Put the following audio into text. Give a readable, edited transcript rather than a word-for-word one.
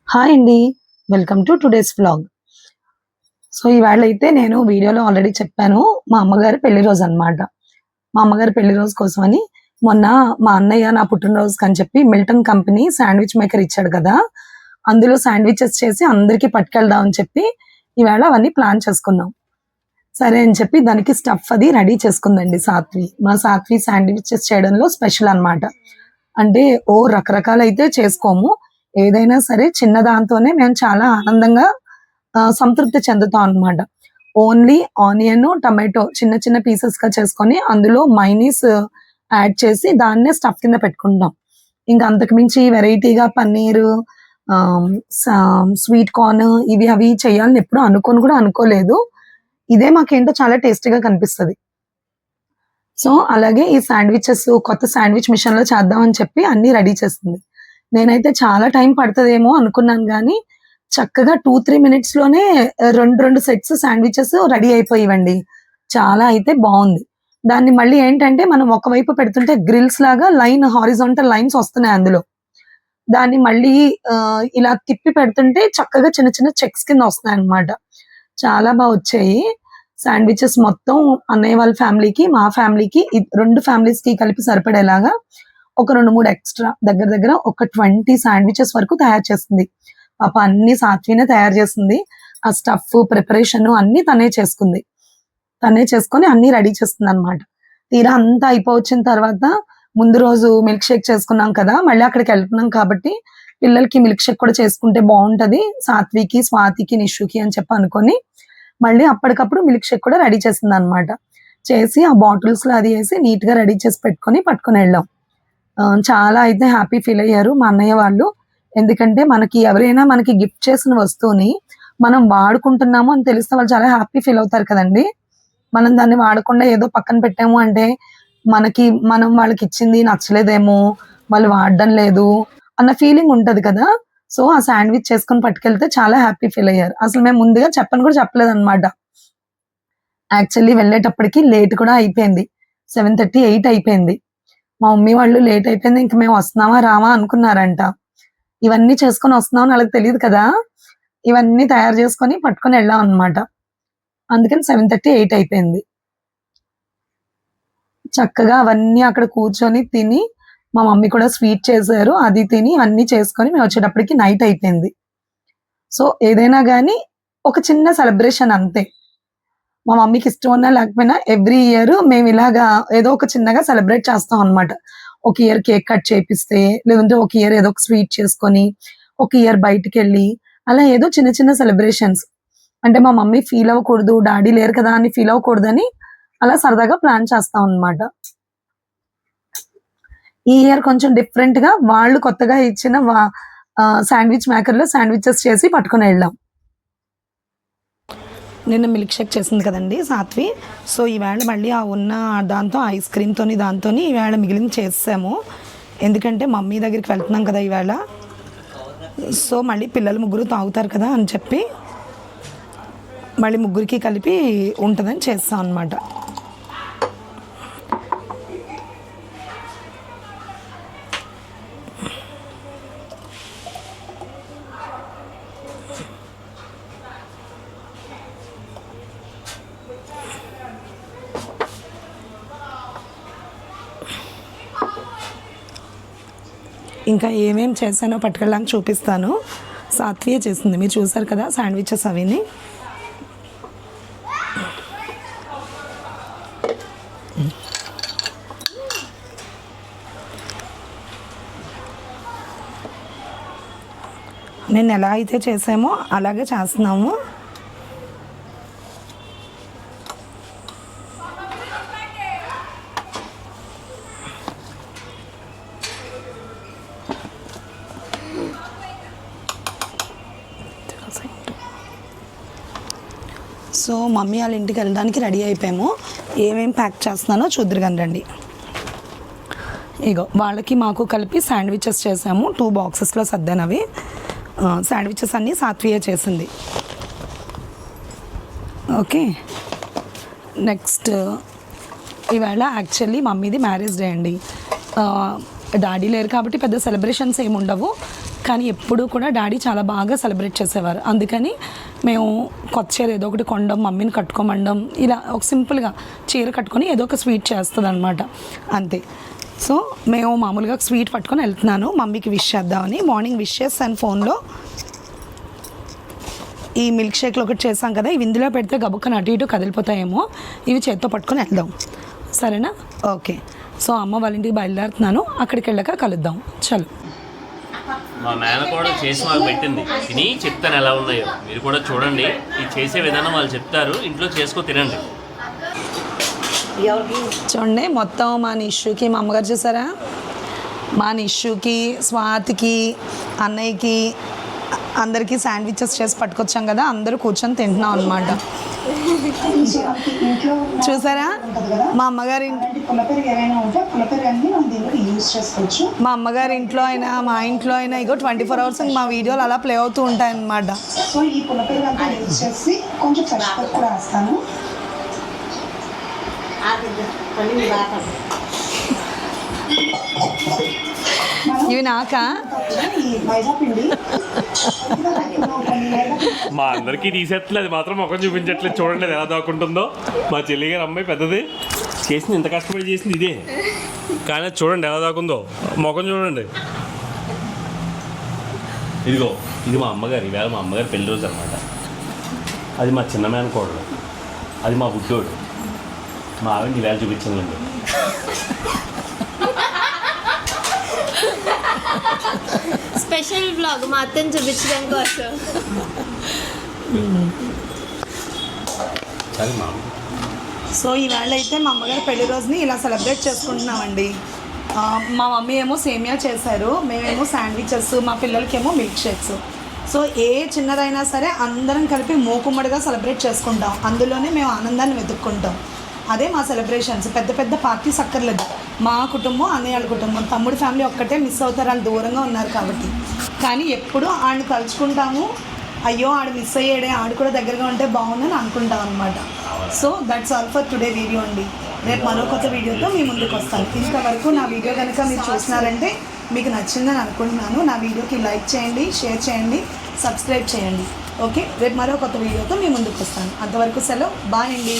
Hi అండి. Welcome to today's vlog. So, ఇవాళైతే నేను వీడియోలో ఆల్రెడీ చెప్పాను. మా అమ్మగారి పెళ్లి రోజనమాట. మా అమ్మగారి పెళ్లి రోజు కోసమని మొన్న మా అన్నయ్య నా పుట్టినరోజుకని చెప్పి మిల్టన్ కంపెనీ శాండ్‌విచ్ మేకర్ ఇచ్చాడు కదా! అందులో శాండ్‌విచెస్ చేసి అందరికీ పట్టుకెళ్దాం అని చెప్పి ఇవాళ అవన్నీ ప్లాన్ చేసుకున్నాం. సరే అని చెప్పి దానికి స్టఫ్ అది రెడీ చేసుకుందండి సాత్వి. మా సాత్వి శాండ్‌విచెస్ చేయడంలో స్పెషల్ అనమాట. అంటే రకరకాలైతే చేసుకోము. ఏదైనా సరే చిన్న దాంతోనే మేము చాలా ఆనందంగా సంతృప్తి చెందుతాం అనమాట. ఓన్లీ ఆనియను, టమాటో చిన్న చిన్న పీసెస్‌గా చేసుకొని అందులో మయోనీస్ యాడ్ చేసి దాన్నే స్టఫ్ కింద పెట్టుకుంటాం. ఇంక అంతకు మించి వెరైటీగా పన్నీరు, ఆహ్, సా స్వీట్ కార్న్ ఇవి అవి చేయాలని ఎప్పుడు అనుకోని కూడా అనుకోలేదు. ఇదే మాకేంటో చాలా టేస్టీగా కనిపిస్తది. సో, అలాగే ఈ శాండ్‌విచెస్ కొత్త శాండ్‌విచ్ మిషన్‌లో చేద్దామని చెప్పి అన్నీ రెడీ చేసింది. నేనైతే చాలా టైం పడతదేమో అనుకున్నాను గానీ, చక్కగా 2, 3 మినిట్స్‌లోనే 2 సెట్స్ శాండ్‌విచెస్ రెడీ అయిపోయేవండి. చాలా అయితే బావుంది. దాన్ని మళ్ళీ ఏంటంటే, మనం ఒకవైపు పెడుతుంటే గ్రిల్స్‌లాగా హారిజాంటల్ లైన్స్ వస్తున్నాయి అందులో. దాన్ని మళ్ళీ ఇలా తిప్పి పెడుతుంటే చక్కగా చిన్న చిన్న చెక్స్ కింద వస్తున్నాయన్నమాట. చాలా వచ్చాయి. శాండ్‌విచెస్ మొత్తం అన్నయ్య వాళ్ళ ఫ్యామిలీకి, మా ఫ్యామిలీకి 2 ఫ్యామిలీస్‌కి కలిపి సరిపడేలాగా ఒక 2, 3 ఎక్స్‌ట్రా దగ్గర దగ్గర ఒక 20 శాండ్‌విచెస్ వరకు తయారు చేసింది. పాపం అన్నీ సాత్వినే తయారు చేసింది. ఆ స్టఫ్, ప్రిపరేషను అన్నీ తనే చేసుకుంది. తనే చేసుకొని అన్నీ రెడీ చేస్తుందనమాట. తీరా అంతా అయిపోవచ్చిన తర్వాత ముందు రోజు మిల్క్ షేక్ చేసుకున్నాం కదా! మళ్ళీ అక్కడికెళ్తున్నాం కాబట్టి పిల్లలకి మిల్క్ షేక్ కూడా చేసుకుంటే బావుంటది. సాత్వికి, స్వాతికి, నిషుకి అని చెప్పి అనుకోని మళ్ళీ అప్పటికప్పుడు మిల్క్ షేక్ కూడా రెడీ చేసిందనమాట. చేసి ఆ బాటిల్స్‌లో అది ఏసి నీట్‌గా రెడీ చేసి పెట్టుకొని పట్టుకొనెళ్ళాం. చాలా అయితే హ్యాపీ ఫీల్ అయ్యారు మా అన్నయ్య వాళ్ళు. ఎందుకంటే మనకి ఎవరైనా మనకి గిఫ్ట్ చేసిన వస్తువుని మనం వాడుకుంటున్నాము అని తెలిస్తే వాళ్ళు చాలా హ్యాపీ ఫీల్ అవుతారు కదండీ! మనం దాన్ని వాడకుండా ఏదో పక్కన పెట్టాము అంటే మనం వాళ్ళకిచ్చింది నచ్చలేదేమో, వాళ్ళు వాడడం లేదు అన్న ఫీలింగ్ ఉంటది కదా! సో, ఆ శాండ్‌విచ్ చేసుకొని పట్టుకెళ్తే చాలా హ్యాపీ ఫీల్ అయ్యారు. అసలు మేము ముందుగా చెప్పను కూడా చెప్పలేదన్నమాట. యాక్చువల్లీ వెళ్ళేటప్పటికి లేట్ కూడా అయిపోయింది. 7:30, 8 అయిపోయింది. మా మమ్మీ వాళ్ళు లేట్ అయిపోయింది. ఇంక మేము వస్తున్నామా, రామా అనుకున్నారంట. ఇవన్నీ చేసుకొని వస్తున్నామని ఆళ్ళకి తెలీదు కదా! ఇవన్నీ తయారు చేసుకొని పట్టుకొని వెళ్ళామనమాట. అందుకని 7:30, 8 అయిపోయింది. చక్కగా అవన్నీ అక్కడ కూర్చొని తిని, మా మమ్మీ కూడా స్వీట్ చేశారు. అది తిని అన్నీ చేసుకొని మేమొచ్చేటప్పటికి నైట్ అయిపోయింది. సో, ఏదైనా గాని ఒక చిన్న సెలబ్రేషన్ అంతే. మా మమ్మీకి ఇష్టం ఉన్నా లేకపోయినా ఎవ్రీ ఇయర్ మేమిలాగా ఏదో ఒక చిన్నగా సెలబ్రేట్ చేస్తాం అనమాట. ఒక ఇయర్ కేక్ కట్ చేపిస్తే, లేదంటే ఒక ఇయర్ ఏదో ఒక స్వీట్ చేసుకొని, ఒక ఇయర్ బయటికెళ్ళి, అలా ఏదో చిన్న చిన్న సెలబ్రేషన్స్. అంటే మా మమ్మీ ఫీల్ అవ్వకూడదు, డాడీ లేరు కదా అని ఫీల్ అవ్వకూడదని అలా సరదాగా ప్లాన్ చేస్తాం అనమాట. ఈ ఇయర్ కొంచెం డిఫరెంట్‌గా వాళ్ళు కొత్తగా ఇచ్చిన శాండ్‌విచ్ మేకర్‌లో శాండ్‌విచెస్ చేసి పట్టుకొనెళ్ళాం. నిన్న మిల్క్ షేక్ చేసింది కదండీ సాత్వి. సో, ఈవేళ మళ్ళీ ఆ ఉన్న దాంతో ఐస్ క్రీమ్‌తోని దాంతోని ఈవేళ మిగిలింది చేసేసాము. ఎందుకంటే మమ్మీ దగ్గరికి వెళ్తున్నాం కదా ఈవేళ. సో, మళ్ళీ పిల్లలు ముగ్గురు తాగుతారు కదా అని చెప్పి మళ్ళీ ముగ్గురికి కలిపి ఉంటదని చేసాం అనమాట. ఇంకా ఏమేం చేశానో పట్టుకెళ్ళడానికి చూపిస్తాను. సాత్వియే చేసింది. మీరు చూసారు కదా శాండ్‌విచెస్ అవిని. నేను ఎలా అయితే చేసామో అలాగే చేస్తున్నాము. సో, మమ్మీ వాళ్ళ ఇంటికి వెళ్ళడానికి రెడీ అయిపోయాము. ఏమేం ప్యాక్ చేస్తున్నానో చూద్దురు గాని రండి. ఇగో వాళ్ళకి మాకు కలిపి శాండ్‌విచెస్ చేసాము. 2 బాక్సెస్‌లో సర్దానవి. శాండ్‌విచెస్ అన్నీ సాత్వియే చేసింది. ఓకే. నెక్స్ట్ ఇవాళ యాక్చువల్లీ మమ్మీది మ్యారేజ్ డే అండి. డాడీ లేరు కాబట్టి పెద్ద సెలబ్రేషన్స్ ఏమి ఉండవు. కానీ ఎప్పుడూ కూడా డాడీ చాలా బాగా సెలబ్రేట్ చేసేవారు. అందుకని మేము కొత్త చీర ఏదో ఒకటి కొండం, మమ్మీని కట్టుకోమండం, ఇలా ఒక సింపుల్గా చీర కట్టుకొని ఏదో ఒక స్వీట్ చేస్తుంది అనమాట, అంతే. సో మేము మామూలుగా స్వీట్ పట్టుకొని వెళ్తున్నాను మమ్మీకి విష్ చేద్దామని. మార్నింగ్ విష్ చేస్తాను ఫోన్లో. ఈ మిల్క్ షేక్లు ఒకటి చేసాం కదా, ఇవి ఇందులో పెడితే గబుక్కన అటు ఇటు కదిలిపోతాయేమో, ఇవి చేత్తో పట్టుకొని వెళ్దాం, సరేనా? ఓకే. సో అమ్మ వాళ్ళ ఇంటికి బయలుదేరుతున్నాను, అక్కడికి వెళ్ళాక కలుద్దాం. చలో. మా మేన కూడా చేసి మాకు పెట్టింది, తిని చెప్తాను ఎలా ఉన్నాయో. మీరు కూడా చూడండి, ఇది చేసే విధానం వాళ్ళు చెప్తారు, ఇంట్లో చేసుకో తినండి. చూడండి, మొత్తం మా నిష్యుకి మా అమ్మగారు చూసారా, మా నిష్యుకి, స్వాతికి, అన్నయ్యకి అందరికీ శాండ్విచెస్ చేసి పట్టుకొచ్చాం కదా, అందరూ కూర్చొని తింటున్నాం అనమాట. చూసారా, మా అమ్మగారి మా అమ్మగారి ఇంట్లో అయినా మా ఇంట్లో అయినా ఇగో 24 hours మా వీడియోలు అలా ప్లే అవుతూ ఉంటాయి అన్నమాట. సో ఈ పులపేరు అంతా యూజ్ చేసి కొంచెం ఫ్రెష్ కూడా వేస్తాను. ఇవి నాకా? మా అందరికీ తీసేట్లేదు, మాత్రం ముఖం చూపించట్లేదు. చూడండి ఎలా దాక్కుంటుందో. మా చెల్లి గారు అమ్మాయి పెద్దది చేసింది, ఇంత కష్టపడి చేసింది ఇదే, కానీ చూడండి ఎలా దాకుందో. ముఖం చూడండి. ఇదిగో ఇది మా అమ్మగారు, ఈవేళ మా అమ్మగారు పెళ్లి రోజు అనమాట. అది మా చిన్న మేనకోడలు, అది మా బుడ్డోడు. మా ఆవిడ ఈవేళ చూపించిందండి. స్పెషల్ బ్లాగ్ మా అత్తని చూపించడం కోసం. సో ఈవేళ అయితే మా అమ్మగారి పెళ్లి రోజుని ఇలా సెలబ్రేట్ చేసుకుంటున్నామండి. మా మమ్మీ ఏమో సేమియా చేశారు, మేమేమో శాండ్విచెస్, మా పిల్లలకేమో మిల్క్ షేక్స్. సో ఏ చిన్నదైనా సరే అందరం కలిపి మూకుమ్మడిగా సెలబ్రేట్ చేసుకుంటాం, అందులోనే మేము ఆనందాన్ని వెతుక్కుంటాం. అదే మా సెలబ్రేషన్స్. పెద్ద పెద్ద పార్టీస్ అక్కర్లేదు. మా కుటుంబం, అన్నయ్య వాళ్ళ కుటుంబం, తమ్ముడు ఫ్యామిలీ ఒక్కటే మిస్ అవుతారు, వాళ్ళు దూరంగా ఉన్నారు కాబట్టి. కానీ ఎప్పుడూ ఆడిని కలుసుకుంటాము, అయ్యో ఆడు మిస్ అయ్యాడే, ఆడు కూడా దగ్గరగా ఉంటే బాగుందని అనుకుంటాం అనమాట. So that's all for today video అండి. రేపు మరో కొత్త వీడియోతో మీ ముందుకు వస్తాను. ఇంతవరకు నా వీడియో కనుక మీరు చూసినారంటే మీకు నచ్చిందని అనుకుంటున్నాను. నా వీడియోకి లైక్ చేయండి, షేర్ చేయండి, సబ్స్క్రైబ్ చేయండి. ఓకే, రేపు మరో కొత్త వీడియోతో మీ ముందుకు వస్తాను. అంతవరకు సెలవు, బాయ్ అండి.